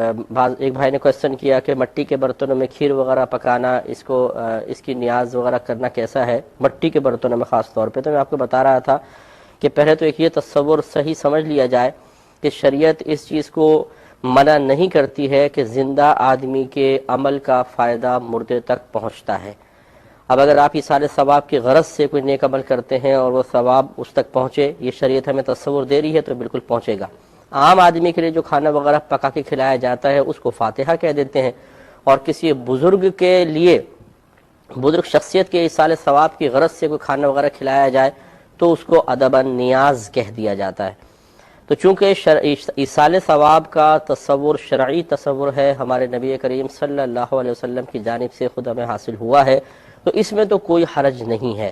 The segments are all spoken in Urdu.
ایک بھائی نے کوشچن کیا کہ مٹی کے برتنوں میں کھیر وغیرہ پکانا، اس کی نیاز وغیرہ کرنا کیسا ہے مٹی کے برتنوں میں خاص طور پہ؟ تو میں آپ کو بتا رہا تھا کہ پہلے تو ایک یہ تصور صحیح سمجھ لیا جائے کہ شریعت اس چیز کو منع نہیں کرتی ہے کہ زندہ آدمی کے عمل کا فائدہ مردے تک پہنچتا ہے۔ اب اگر آپ ایصال ثواب کی غرض سے کوئی نیک عمل کرتے ہیں اور وہ ثواب اس تک پہنچے، یہ شریعت ہمیں تصور دے رہی ہے، تو بالکل پہنچے گا۔ عام آدمی کے لیے جو کھانا وغیرہ پکا کے کھلایا جاتا ہے اس کو فاتحہ کہہ دیتے ہیں، اور کسی بزرگ کے لیے، بزرگ شخصیت کے ایصال ثواب کی غرض سے کوئی کھانا وغیرہ کھلایا جائے تو اس کو ادباً نیاز کہہ دیا جاتا ہے۔ تو چونکہ ایصال ثواب کا تصور شرعی تصور ہے، ہمارے نبی کریم صلی اللہ علیہ وسلم کی جانب سے خود ہمیں حاصل ہوا ہے، تو اس میں تو کوئی حرج نہیں ہے۔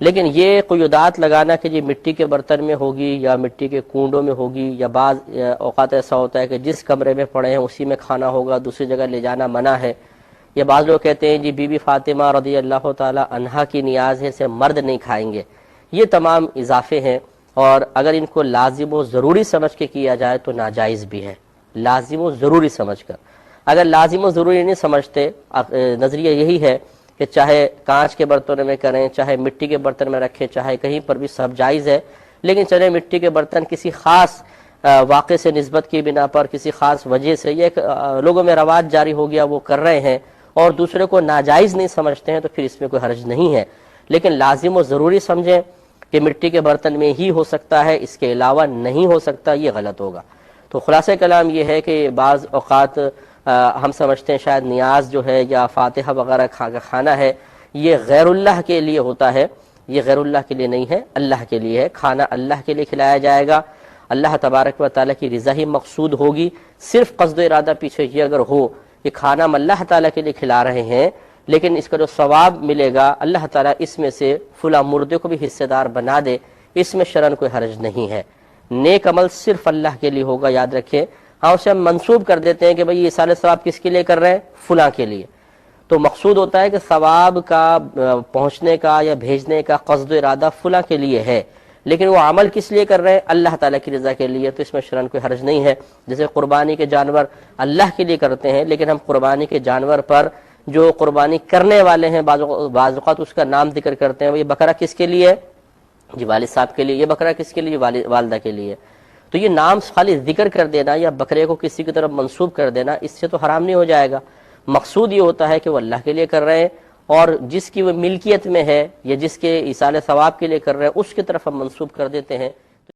لیکن یہ قیودات لگانا کہ یہ مٹی کے برتن میں ہوگی یا مٹی کے کنڈوں میں ہوگی، یا بعض اوقات ایسا ہوتا ہے کہ جس کمرے میں پڑے ہیں اسی میں کھانا ہوگا، دوسری جگہ لے جانا منع ہے، یا بعض لوگ کہتے ہیں جی بی بی فاطمہ رضی اللہ تعالی عنہا کی نیاز ہے، سے مرد نہیں کھائیں گے۔ یہ تمام اضافے ہیں، اور اگر ان کو لازم و ضروری سمجھ کے کیا جائے تو ناجائز بھی ہے، لازم و ضروری سمجھ کر۔ اگر لازم و ضروری نہیں سمجھتے، نظریہ یہی ہے کہ چاہے کانچ کے برتن میں کریں، چاہے مٹی کے برتن میں رکھیں، چاہے کہیں پر بھی سب جائز ہے، لیکن چلے مٹی کے برتن کسی خاص واقعے سے نسبت کی بنا پر، کسی خاص وجہ سے، یہ ایک لوگوں میں رواج جاری ہو گیا، وہ کر رہے ہیں اور دوسرے کو ناجائز نہیں سمجھتے ہیں، تو پھر اس میں کوئی حرج نہیں ہے۔ لیکن لازم و ضروری سمجھیں کہ مٹی کے برتن میں ہی ہو سکتا ہے، اس کے علاوہ نہیں ہو سکتا، یہ غلط ہوگا۔ تو خلاصہ کلام یہ ہے کہ بعض اوقات ہم سمجھتے ہیں شاید نیاز جو ہے یا فاتحہ وغیرہ کھانا ہے، یہ غیر اللہ کے لیے ہوتا ہے، یہ غیر اللہ کے لیے نہیں ہے، اللہ کے لیے ہے۔ کھانا اللہ کے لیے کھلایا جائے گا، اللہ تبارک و تعالیٰ کی رضا ہی مقصود ہوگی۔ صرف قصد و ارادہ پیچھے یہ اگر ہو کہ کھانا ہم اللہ تعالیٰ کے لیے کھلا رہے ہیں، لیکن اس کا جو ثواب ملے گا اللہ تعالیٰ اس میں سے فلاں مردے کو بھی حصہ دار بنا دے، اس میں شرعاً کوئی حرج نہیں ہے۔ نیک عمل صرف اللہ کے لیے ہوگا، یاد رکھیں۔ ہاں اسے ہم منسوب کر دیتے ہیں کہ بھئی یہ ایصال ثواب کس کے لیے کر رہے ہیں؟ فلاں کے لیے۔ تو مقصود ہوتا ہے کہ ثواب کا پہنچنے کا یا بھیجنے کا قصد و ارادہ فلاں کے لیے ہے، لیکن وہ عمل کس لیے کر رہے ہیں؟ اللہ تعالیٰ کی رضا کے لیے، تو اس میں شرعاً کوئی حرج نہیں ہے۔ جیسے قربانی کے جانور اللہ کے لیے کرتے ہیں، لیکن ہم قربانی کے جانور پر جو قربانی کرنے والے ہیں بعض اوقات اس کا نام ذکر کرتے ہیں، یہ بکرا کس کے لیے ہے؟ جی والد صاحب کے لیے۔ یہ بکرا کس کے لیے؟ والدہ کے لیے۔ تو یہ نام خالی ذکر کر دینا یا بکرے کو کسی کی طرف منسوب کر دینا، اس سے تو حرام نہیں ہو جائے گا۔ مقصود یہ ہوتا ہے کہ وہ اللہ کے لیے کر رہے ہیں، اور جس کی وہ ملکیت میں ہے یا جس کے ایصال ثواب کے لیے کر رہے ہیں اس کی طرف ہم منسوب کر دیتے ہیں